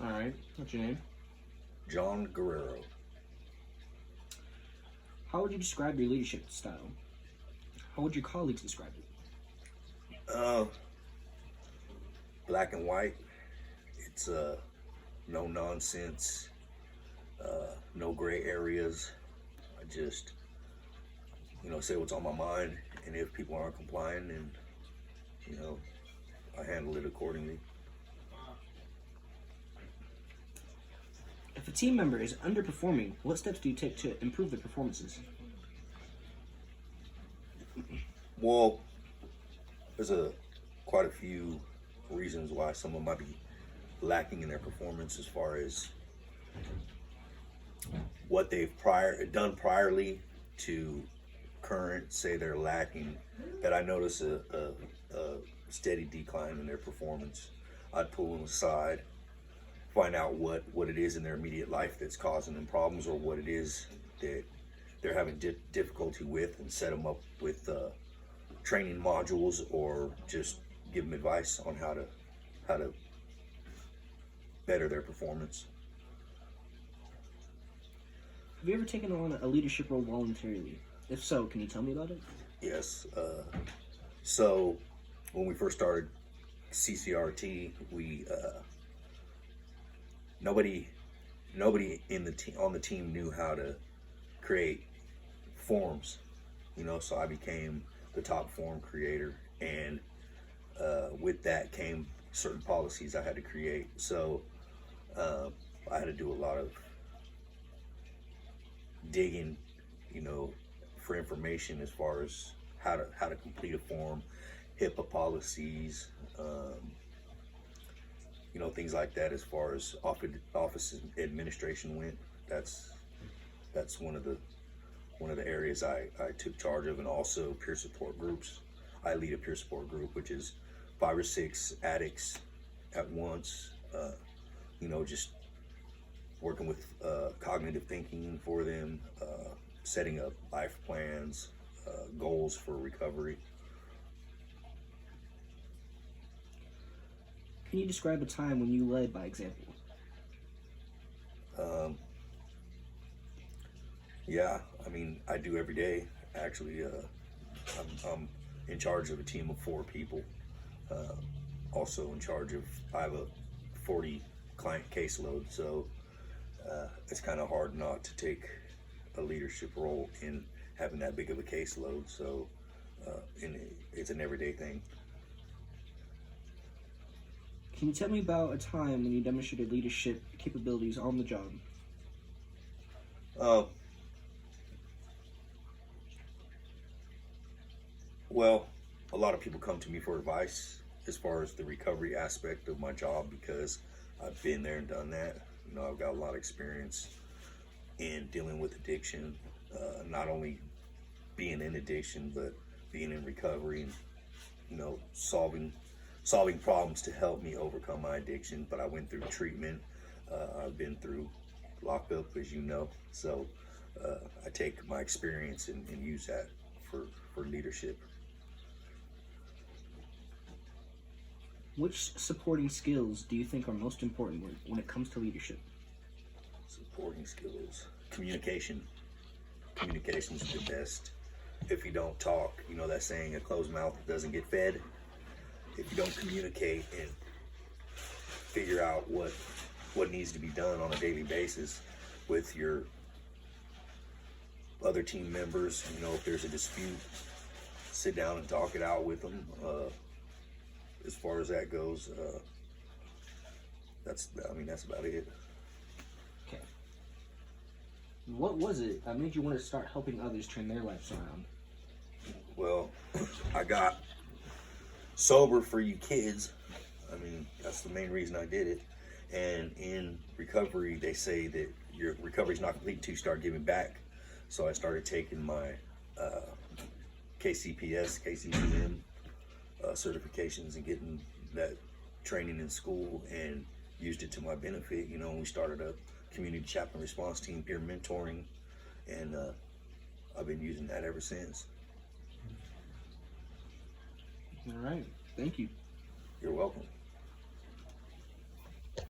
All right. What's your name? John Guerrero. How would you describe your leadership style? How would your colleagues describe it? Uh, Black and white. It's no nonsense, no gray areas. I just, say what's on my mind, and if people aren't complying, then, I handle it accordingly. If a team member is underperforming, what steps do you take to improve their performances? Well, there's quite a few reasons why someone might be lacking in their performance as far as what they've done priorly to current. Say they're lacking, that I notice a steady decline in their performance. I'd pull them aside, find out what it is in their immediate life that's causing them problems, or what it is that they're having difficulty with, and set them up with training modules, or just give them advice on how to better their performance. Have you ever taken on a leadership role voluntarily? If so, can you tell me about it? Yes. So when we first started CCRT, we nobody on the team knew how to create forms, so I became the top form creator, and with that came certain policies I had to create. So I had to do a lot of digging, for information as far as how to complete a form, HIPAA policies, things like that. As far as office administration went, that's one of the areas I took charge of. And also peer support groups. I lead a peer support group, which is 5 or 6 addicts at once, just working with cognitive thinking for them, setting up life plans, goals for recovery. Can you describe a time when you led by example? Yeah, I do every day. Actually, I'm in charge of a team of 4 people. Also in charge of, I have a 40 client caseload, so it's kind of hard not to take a leadership role in having that big of a caseload. So it's an everyday thing. Can you tell me about a time when you demonstrated leadership capabilities on the job? Well, a lot of people come to me for advice as far as the recovery aspect of my job, because I've been there and done that. I've got a lot of experience in dealing with addiction, not only being in addiction, but being in recovery, and solving problems to help me overcome my addiction. But I went through treatment. I've been through lockup, as you know. So I take my experience and use that for leadership. Which supporting skills do you think are most important when it comes to leadership? Supporting skills. Communication. Communication is the best. If you don't talk, that saying, a closed mouth doesn't get fed. If you don't communicate and figure out what needs to be done on a daily basis with your other team members, if there's a dispute, sit down and talk it out with them. As far as that goes, that's about it. Okay. What was it that made you want to start helping others turn their lives around? Well, I got sober for you kids. That's the main reason I did it. And in recovery, they say that your recovery is not complete until you start giving back. So I started taking my KCPS, KCPM certifications, and getting that training in school, and used it to my benefit. We started a community chaplain response team, peer mentoring, and I've been using that ever since. All right. Thank you. You're welcome.